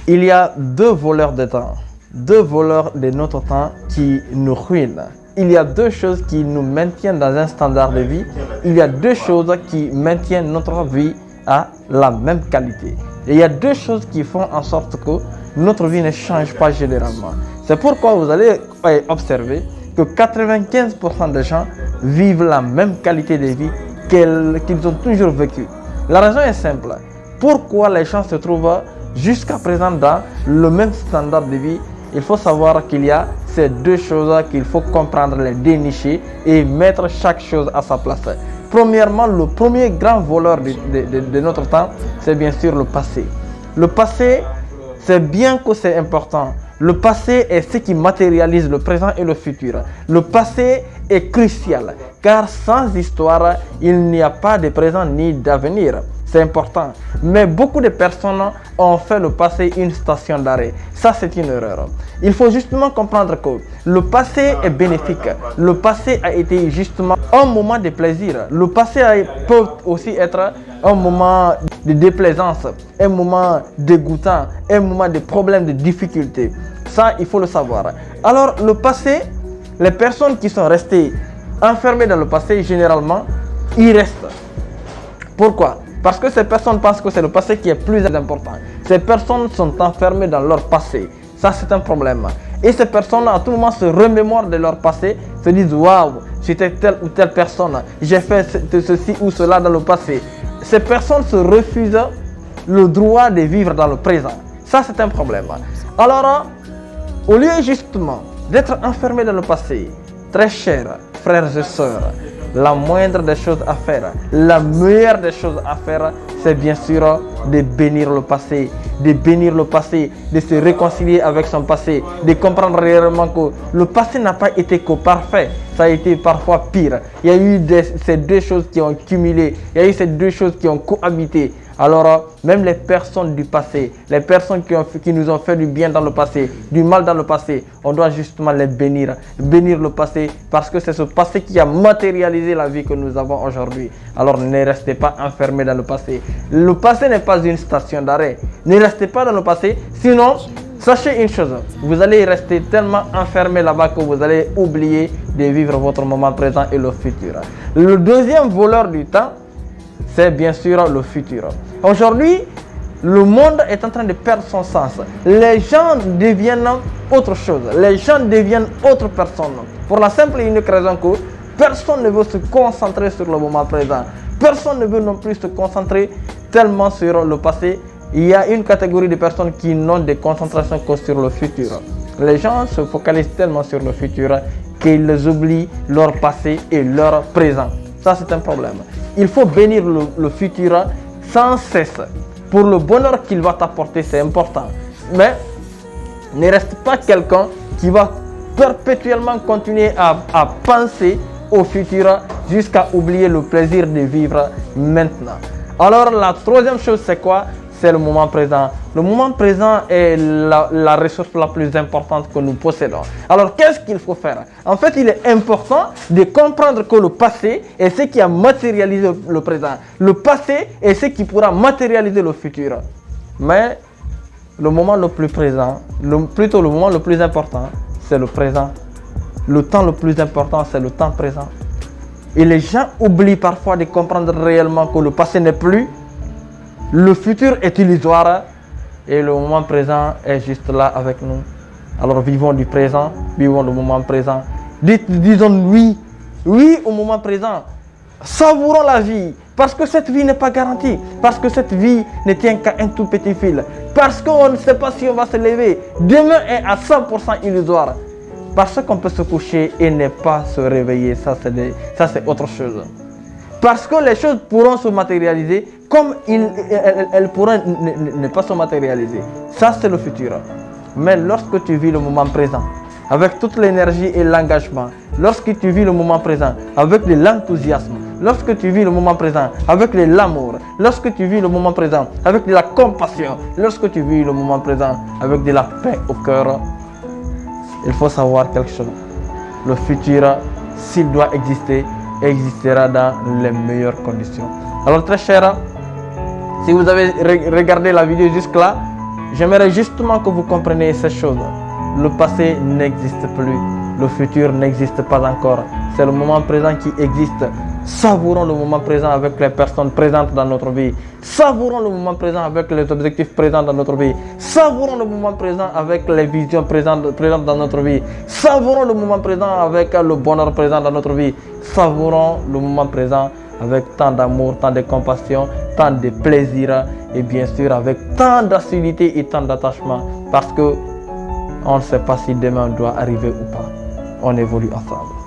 Il y a deux voleurs de temps, deux voleurs de notre temps qui nous ruinent. Il y a deux choses qui nous maintiennent dans un standard de vie. Il y a deux choses qui maintiennent notre vie à la même qualité. Et il y a deux choses qui font en sorte que notre vie ne change pas généralement. C'est pourquoi vous allez observer que 95% des gens vivent la même qualité de vie qu'ils ont toujours vécu. La raison est simple. Pourquoi les gens se trouvent jusqu'à présent dans le même standard de vie? Il faut savoir qu'il y a ces deux choses qu'il faut comprendre, les dénicher et mettre chaque chose à sa place. Premièrement, le premier grand voleur de notre temps, c'est bien sûr le passé. Le passé, c'est bien que c'est important. Le passé est ce qui matérialise le présent et le futur. Le passé est crucial, car sans histoire, il n'y a pas de présent ni d'avenir. C'est important. Mais beaucoup de personnes ont fait le passé une station d'arrêt. Ça, c'est une erreur. Il faut justement comprendre que le passé est bénéfique. Le passé a été justement un moment de plaisir. Le passé peut aussi être un moment de déplaisance, un moment dégoûtant, un moment de problème, de difficulté. Ça, il faut le savoir. Alors, le passé, les personnes qui sont restées enfermées dans le passé, généralement, y restent. Pourquoi? Parce que ces personnes pensent que c'est le passé qui est plus important. Ces personnes sont enfermées dans leur passé. Ça, c'est un problème. Et ces personnes, à tout moment, se remémorent de leur passé, se disent « Waouh, j'étais telle ou telle personne, j'ai fait ceci ou cela dans le passé. » Ces personnes se refusent le droit de vivre dans le présent. Ça, c'est un problème. Alors, au lieu justement d'être enfermés dans le passé, très chers frères et sœurs, la moindre des choses à faire, la meilleure des choses à faire, c'est bien sûr de bénir le passé, de se réconcilier avec son passé, de comprendre réellement que le passé n'a pas été que parfait, ça a été parfois pire. Il y a eu ces deux choses qui ont cumulé, il y a eu ces deux choses qui ont cohabité. Alors, même les personnes du passé, les personnes qui nous ont fait du bien dans le passé, du mal dans le passé, on doit justement les bénir. Bénir le passé parce que c'est ce passé qui a matérialisé la vie que nous avons aujourd'hui. Alors, ne restez pas enfermés dans le passé. Le passé n'est pas une station d'arrêt. Ne restez pas dans le passé, sinon, sachez une chose, vous allez rester tellement enfermés là-bas que vous allez oublier de vivre votre moment présent et le futur. Le deuxième voleur du temps, c'est bien sûr le futur. Aujourd'hui, le monde est en train de perdre son sens. Les gens deviennent autre chose. Les gens deviennent autre personne. Pour la simple et unique raison que personne ne veut se concentrer sur le moment présent. Personne ne veut non plus se concentrer tellement sur le passé. Il y a une catégorie de personnes qui n'ont de concentration que sur le futur. Les gens se focalisent tellement sur le futur qu'ils oublient leur passé et leur présent. Ça, c'est un problème. Il faut bénir le futur sans cesse. Pour le bonheur qu'il va t'apporter, c'est important. Mais ne reste pas quelqu'un qui va perpétuellement continuer à penser au futur jusqu'à oublier le plaisir de vivre maintenant. Alors la troisième chose, c'est quoi? C'est le moment présent. Le moment présent est la ressource la plus importante que nous possédons. Alors, qu'est-ce qu'il faut faire? En fait, il est important de comprendre que le passé est ce qui a matérialisé le présent. Le passé est ce qui pourra matérialiser le futur. Mais le moment le plus présent, plutôt le moment le plus important, c'est le présent. Le temps le plus important, c'est le temps présent. Et les gens oublient parfois de comprendre réellement que le passé n'est plus. Le futur est illusoire et le moment présent est juste là avec nous. Alors vivons du présent, vivons le moment présent. Disons oui au moment présent. Savourons la vie parce que cette vie n'est pas garantie. Parce que cette vie ne tient qu'à un tout petit fil. Parce qu'on ne sait pas si on va se lever. Demain est à 100% illusoire. Parce qu'on peut se coucher et ne pas se réveiller. Ça c'est autre chose. Parce que les choses pourront se matérialiser comme elles pourront ne pas se matérialiser. Ça, c'est le futur. Mais lorsque tu vis le moment présent, avec toute l'énergie et l'engagement, lorsque tu vis le moment présent, avec de l'enthousiasme, lorsque tu vis le moment présent, avec de l'amour, lorsque tu vis le moment présent, avec de la compassion, lorsque tu vis le moment présent, avec de la paix au cœur, il faut savoir quelque chose. Le futur, s'il doit exister, existera dans les meilleures conditions. Alors très cher, si vous avez regardé la vidéo jusque là, J'aimerais justement que vous compreniez ces choses. Le passé n'existe plus. Le futur n'existe pas encore. C'est le moment présent qui existe. Savourons le moment présent avec les personnes présentes dans notre vie. Savourons le moment présent avec les objectifs présents dans notre vie. Savourons le moment présent avec les visions présentes dans notre vie. Savourons le moment présent avec le bonheur présent dans notre vie. Savourons le moment présent avec tant d'amour, tant de compassion, tant de plaisir et bien sûr avec tant d'assiduité et tant d'attachement parce que on ne sait pas si demain doit arriver ou pas. On évolue ensemble.